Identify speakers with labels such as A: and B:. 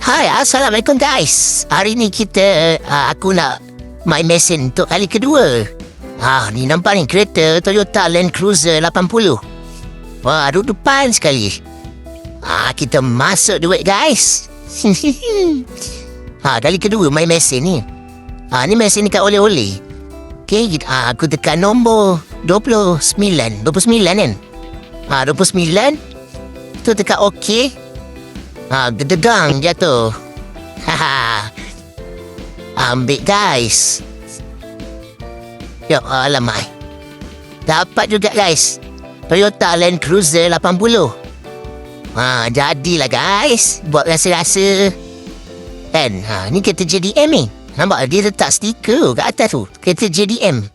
A: Hai, Assalamualaikum guys. Hari ni kita, aku nak main Mesin untuk kali kedua. Ni nampak ni kereta Toyota Land Cruiser 80. Wah, duduk depan sekali. Kita masuk duit guys. Kali kedua main Mesin ni. Ni Mesin dekat ole². Okay, aku tekan nombor 29 kan? 29. Tu tekan OK. Gedegang jatuh. Ambil guys. Ya alamak. Dapat juga guys. Toyota Land Cruiser 80. Jadilah guys. Buat rasa-rasa. Kan? Ni kereta JDM ni. Nampak dia letak stiker kat atas tu. Kereta JDM.